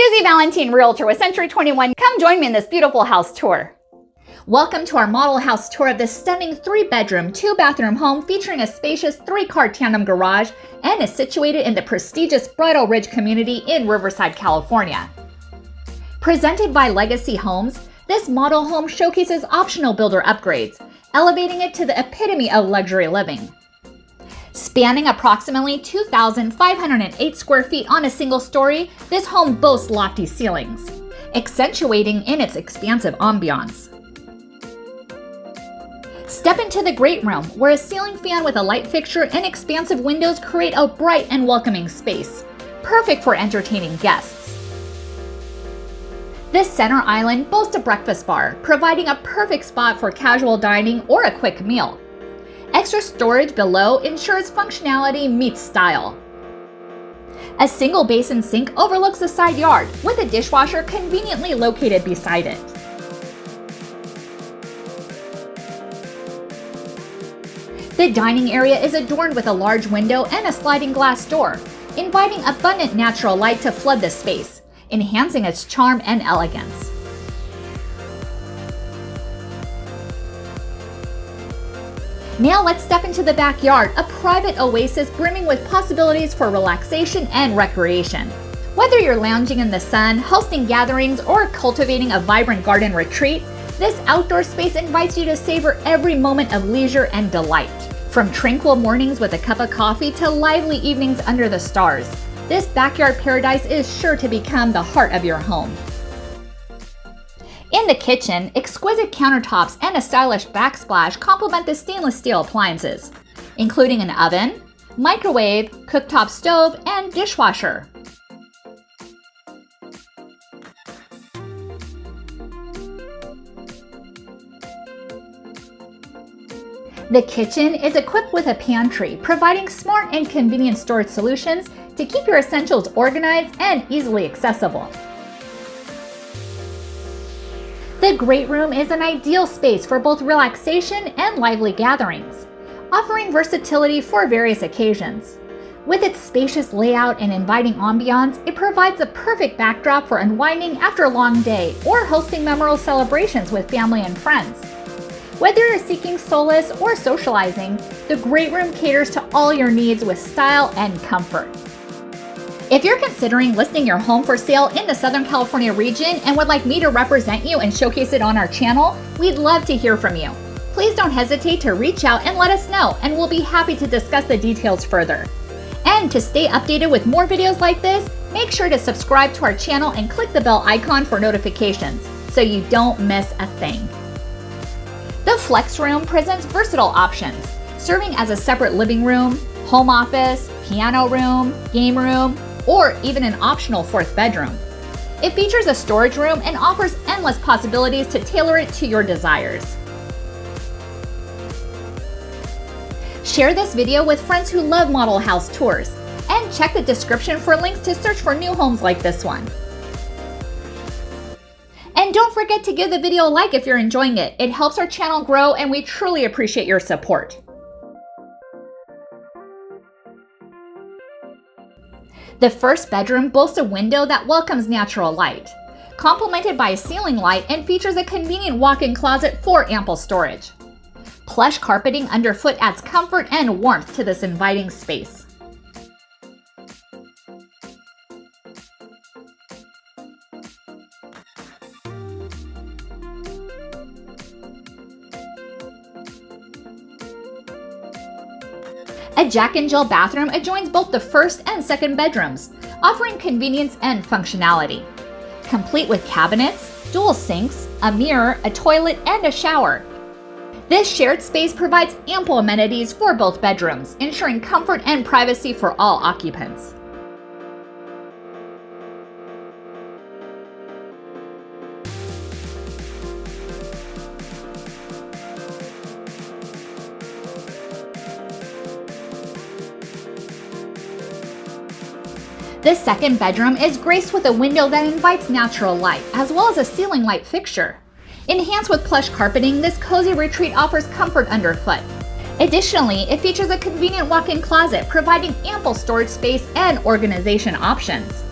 Susie Valentine, Realtor with Century 21. Come join me in this beautiful house tour. Welcome to our model house tour of this stunning 3-bedroom, 2-bathroom home featuring a spacious 3-car tandem garage and is situated in the prestigious Bridle Ridge community in Riverside, California. Presented by Legacy Homes, this model home showcases optional builder upgrades, elevating it to the epitome of luxury living. Spanning approximately 2,508 square feet on a single story, this home boasts lofty ceilings, accentuating in its expansive ambiance. Step into the great room, where a ceiling fan with a light fixture and expansive windows create a bright and welcoming space, perfect for entertaining guests. This center island boasts a breakfast bar, providing a perfect spot for casual dining or a quick meal. Extra storage below ensures functionality meets style. A single basin sink overlooks the side yard, with a dishwasher conveniently located beside it. The dining area is adorned with a large window and a sliding glass door, inviting abundant natural light to flood the space, enhancing its charm and elegance. Now let's step into the backyard, a private oasis brimming with possibilities for relaxation and recreation. Whether you're lounging in the sun, hosting gatherings, or cultivating a vibrant garden retreat, this outdoor space invites you to savor every moment of leisure and delight. From tranquil mornings with a cup of coffee to lively evenings under the stars, this backyard paradise is sure to become the heart of your home. In the kitchen, exquisite countertops and a stylish backsplash complement the stainless steel appliances, including an oven, microwave, cooktop stove, and dishwasher. The kitchen is equipped with a pantry, providing smart and convenient storage solutions to keep your essentials organized and easily accessible. The great room is an ideal space for both relaxation and lively gatherings, offering versatility for various occasions. With its spacious layout and inviting ambiance, it provides a perfect backdrop for unwinding after a long day or hosting memorable celebrations with family and friends. Whether you're seeking solace or socializing, the great room caters to all your needs with style and comfort. If you're considering listing your home for sale in the Southern California region and would like me to represent you and showcase it on our channel, we'd love to hear from you. Please don't hesitate to reach out and let us know, and we'll be happy to discuss the details further. And to stay updated with more videos like this, make sure to subscribe to our channel and click the bell icon for notifications so you don't miss a thing. The Flex Room presents versatile options, serving as a separate living room, home office, piano room, game room, or even an optional 4th bedroom. It features a storage room and offers endless possibilities to tailor it to your desires. Share this video with friends who love model house tours, and check the description for links to search for new homes like this one. And don't forget to give the video a like if you're enjoying it. It helps our channel grow and we truly appreciate your support. The 1st bedroom boasts a window that welcomes natural light, complemented by a ceiling light, and features a convenient walk-in closet for ample storage. Plush carpeting underfoot adds comfort and warmth to this inviting space. A Jack and Jill bathroom adjoins both the 1st and 2nd bedrooms, offering convenience and functionality. Complete with cabinets, dual sinks, a mirror, a toilet, and a shower. This shared space provides ample amenities for both bedrooms, ensuring comfort and privacy for all occupants. This 2nd bedroom is graced with a window that invites natural light, as well as a ceiling light fixture. Enhanced with plush carpeting, this cozy retreat offers comfort underfoot. Additionally, it features a convenient walk-in closet, providing ample storage space and organization options.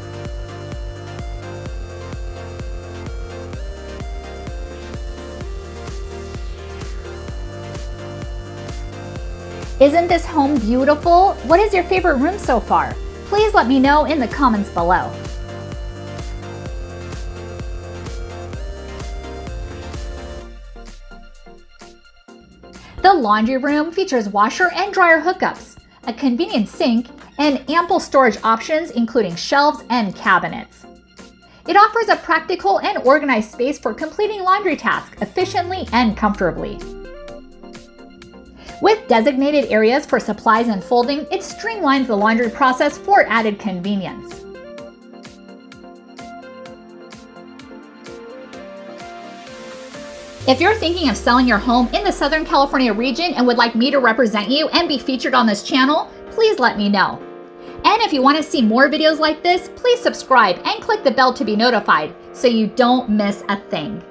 Isn't this home beautiful? What is your favorite room so far? Please let me know in the comments below. The laundry room features washer and dryer hookups, a convenient sink, and ample storage options including shelves and cabinets. It offers a practical and organized space for completing laundry tasks efficiently and comfortably. With designated areas for supplies and folding, it streamlines the laundry process for added convenience. If you're thinking of selling your home in the Southern California region and would like me to represent you and be featured on this channel, please let me know. And if you want to see more videos like this, please subscribe and click the bell to be notified so you don't miss a thing.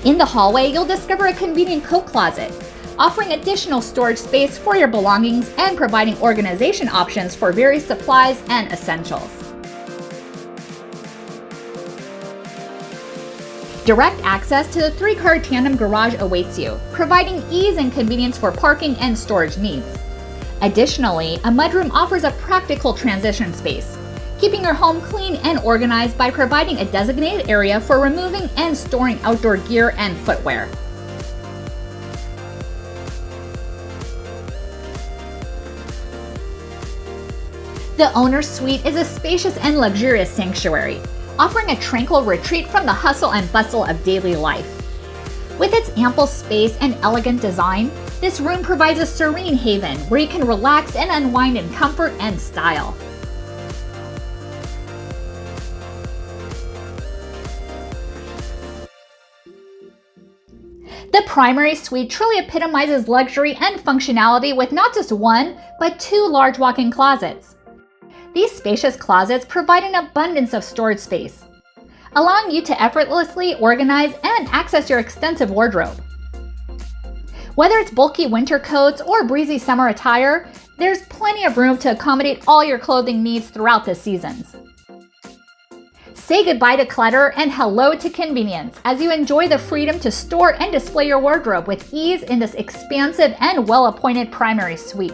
In the hallway, you'll discover a convenient coat closet, offering additional storage space for your belongings and providing organization options for various supplies and essentials. Direct access to the 3-car tandem garage awaits you, providing ease and convenience for parking and storage needs. Additionally, a mudroom offers a practical transition space, keeping your home clean and organized by providing a designated area for removing and storing outdoor gear and footwear. The owner's suite is a spacious and luxurious sanctuary, offering a tranquil retreat from the hustle and bustle of daily life. With its ample space and elegant design, this room provides a serene haven where you can relax and unwind in comfort and style. The primary suite truly epitomizes luxury and functionality with not just one, but 2 large walk-in closets. These spacious closets provide an abundance of storage space, allowing you to effortlessly organize and access your extensive wardrobe. Whether it's bulky winter coats or breezy summer attire, there's plenty of room to accommodate all your clothing needs throughout the seasons. Say goodbye to clutter and hello to convenience as you enjoy the freedom to store and display your wardrobe with ease in this expansive and well-appointed primary suite.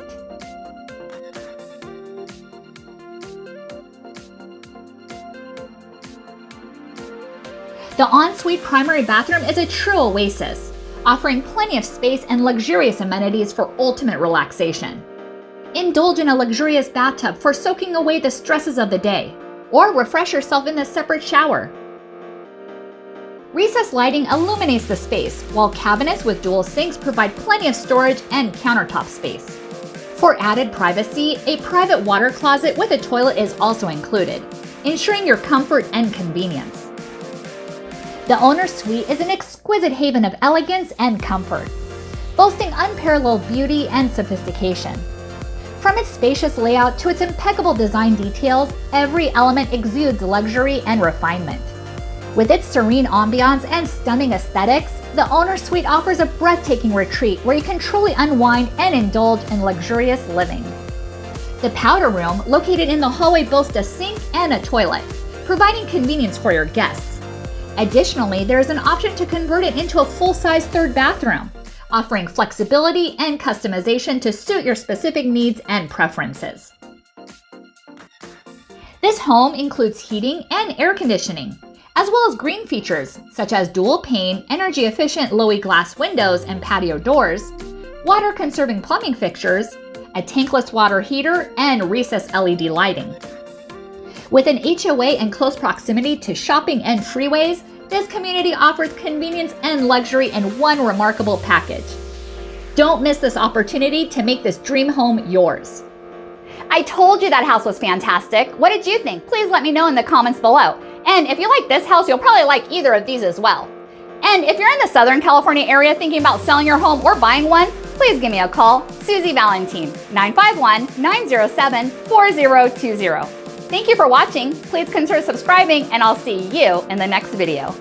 The ensuite primary bathroom is a true oasis, offering plenty of space and luxurious amenities for ultimate relaxation. Indulge in a luxurious bathtub for soaking away the stresses of the day, or refresh yourself in a separate shower. Recessed lighting illuminates the space, while cabinets with dual sinks provide plenty of storage and countertop space. For added privacy, a private water closet with a toilet is also included, ensuring your comfort and convenience. The owner's suite is an exquisite haven of elegance and comfort, boasting unparalleled beauty and sophistication. From its spacious layout to its impeccable design details, every element exudes luxury and refinement. With its serene ambiance and stunning aesthetics, the owner's suite offers a breathtaking retreat where you can truly unwind and indulge in luxurious living. The powder room, located in the hallway, boasts a sink and a toilet, providing convenience for your guests. Additionally, there is an option to convert it into a full-size 3rd bathroom, offering flexibility and customization to suit your specific needs and preferences. This home includes heating and air conditioning, as well as green features such as dual pane, energy-efficient Lowy glass windows and patio doors, water-conserving plumbing fixtures, a tankless water heater, and recessed LED lighting. With an HOA in close proximity to shopping and freeways, this community offers convenience and luxury in one remarkable package. Don't miss this opportunity to make this dream home yours. I told you that house was fantastic. What did you think? Please let me know in the comments below. And if you like this house, you'll probably like either of these as well. And if you're in the Southern California area thinking about selling your home or buying one, please give me a call, Susie Valentine, 951-907-4020. Thank you for watching. Please consider subscribing, and I'll see you in the next video.